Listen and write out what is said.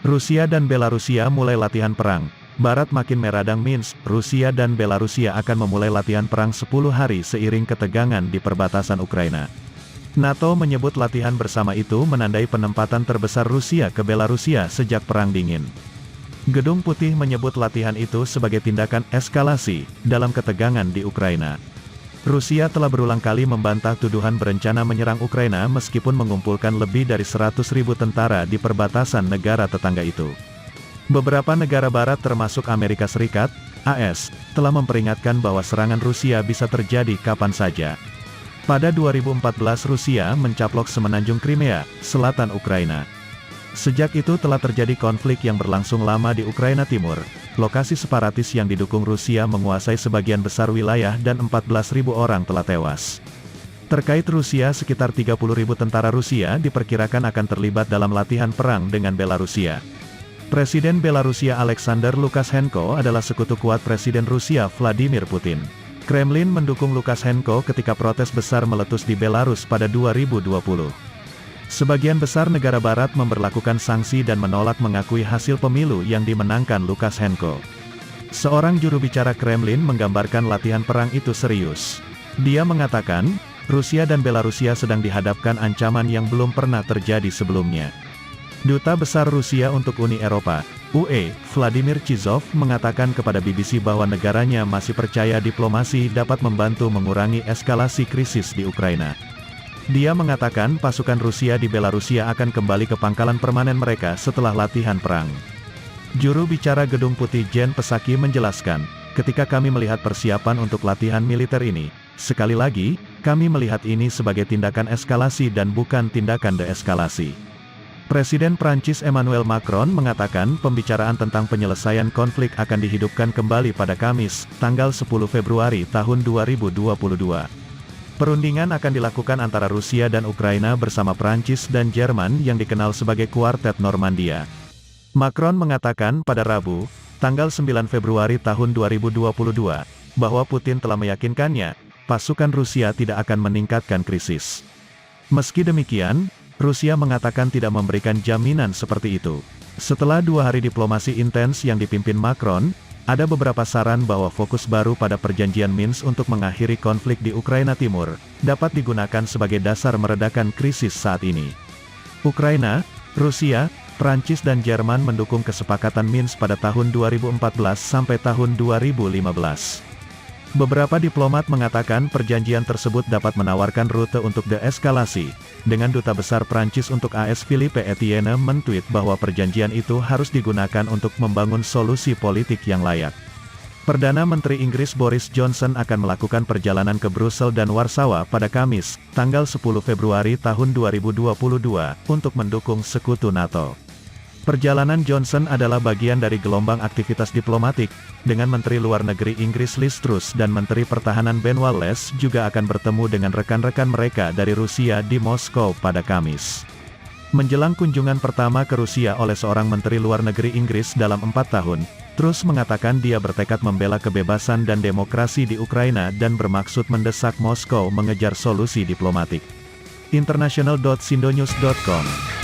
Rusia dan Belarusia mulai latihan perang. Barat makin meradang Minsk, Rusia dan Belarusia akan memulai latihan perang 10 hari seiring ketegangan di perbatasan Ukraina. NATO menyebut latihan bersama itu menandai penempatan terbesar Rusia ke Belarusia sejak Perang Dingin. Gedung Putih menyebut latihan itu sebagai tindakan eskalasi dalam ketegangan di Ukraina. Rusia telah berulang kali membantah tuduhan berencana menyerang Ukraina meskipun mengumpulkan lebih dari 100.000 tentara di perbatasan negara tetangga itu. Beberapa negara barat termasuk Amerika Serikat, AS, telah memperingatkan bahwa serangan Rusia bisa terjadi kapan saja. Pada 2014 Rusia mencaplok semenanjung Crimea, selatan Ukraina. Sejak itu telah terjadi konflik yang berlangsung lama di Ukraina Timur. Lokasi separatis yang didukung Rusia menguasai sebagian besar wilayah dan 14.000 orang telah tewas. Terkait Rusia, sekitar 30.000 tentara Rusia diperkirakan akan terlibat dalam latihan perang dengan Belarusia. Presiden Belarusia Alexander Lukashenko adalah sekutu kuat Presiden Rusia Vladimir Putin. Kremlin mendukung Lukashenko ketika protes besar meletus di Belarus pada 2020. Sebagian besar negara barat memberlakukan sanksi dan menolak mengakui hasil pemilu yang dimenangkan Lukashenko. Seorang juru bicara Kremlin menggambarkan latihan perang itu serius. Dia mengatakan, Rusia dan Belarusia sedang dihadapkan ancaman yang belum pernah terjadi sebelumnya. Duta Besar Rusia untuk Uni Eropa, UE, Vladimir Chizov mengatakan kepada BBC bahwa negaranya masih percaya diplomasi dapat membantu mengurangi eskalasi krisis di Ukraina. Dia mengatakan pasukan Rusia di Belarusia akan kembali ke pangkalan permanen mereka setelah latihan perang. Juru bicara Gedung Putih Jen Psaki menjelaskan, ketika kami melihat persiapan untuk latihan militer ini, sekali lagi, kami melihat ini sebagai tindakan eskalasi dan bukan tindakan deeskalasi. Presiden Prancis Emmanuel Macron mengatakan pembicaraan tentang penyelesaian konflik akan dihidupkan kembali pada Kamis, tanggal 10 Februari tahun 2022. Perundingan akan dilakukan antara Rusia dan Ukraina bersama Prancis dan Jerman yang dikenal sebagai Kuartet Normandia. Macron mengatakan pada Rabu, tanggal 9 Februari tahun 2022, bahwa Putin telah meyakinkannya, pasukan Rusia tidak akan meningkatkan krisis. Meski demikian, Rusia mengatakan tidak memberikan jaminan seperti itu. Setelah 2 hari diplomasi intens yang dipimpin Macron, ada beberapa saran bahwa fokus baru pada perjanjian Minsk untuk mengakhiri konflik di Ukraina Timur, dapat digunakan sebagai dasar meredakan krisis saat ini. Ukraina, Rusia, Prancis dan Jerman mendukung kesepakatan Minsk pada tahun 2014 sampai tahun 2015. Beberapa diplomat mengatakan perjanjian tersebut dapat menawarkan rute untuk deeskalasi, dengan Duta Besar Prancis untuk AS Philippe Etienne mentweet bahwa perjanjian itu harus digunakan untuk membangun solusi politik yang layak. Perdana Menteri Inggris Boris Johnson akan melakukan perjalanan ke Brussel dan Warsawa pada Kamis, tanggal 10 Februari tahun 2022, untuk mendukung sekutu NATO. Perjalanan Johnson adalah bagian dari gelombang aktivitas diplomatik, dengan Menteri Luar Negeri Inggris Liz Truss dan Menteri Pertahanan Ben Wallace juga akan bertemu dengan rekan-rekan mereka dari Rusia di Moskow pada Kamis. Menjelang kunjungan pertama ke Rusia oleh seorang Menteri Luar Negeri Inggris dalam 4 tahun, Truss mengatakan dia bertekad membela kebebasan dan demokrasi di Ukraina dan bermaksud mendesak Moskow mengejar solusi diplomatik. International.sindonews.com